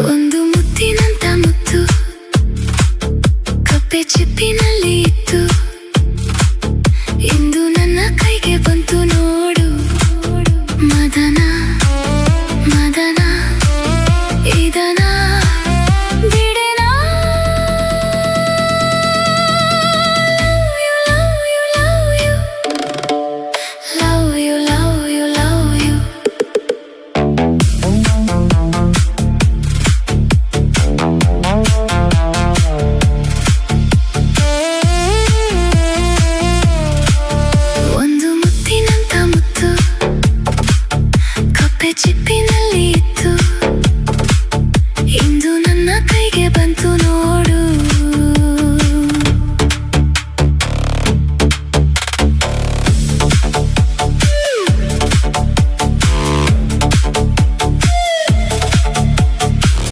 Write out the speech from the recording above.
ಒಂದು ಮುತ್ತಿನಂತ ಮುತ್ತು ಕಪ್ಪೆ ಚಿಪ್ಪಿನಲ್ಲಿ ಇತ್ತು. ಇಂದು ನನ್ನ ಕೈಗೆ ಬಂತು ನೋಡು ಮದನ ಮದನ, ಇದನ ಬಿಡೆನಾ? Love you, love you, love you, love you, love you. ಒಂದು ಮುತ್ತಿನಂತ ಮುತ್ತು ಕಪ್ಪೆ ಚಿಪ್ಪಿನಲ್ಲಿ ಇತ್ತು. ಇಂದು ನನ್ನ ಕೈಗೆ ಬಂತು ನೋಡು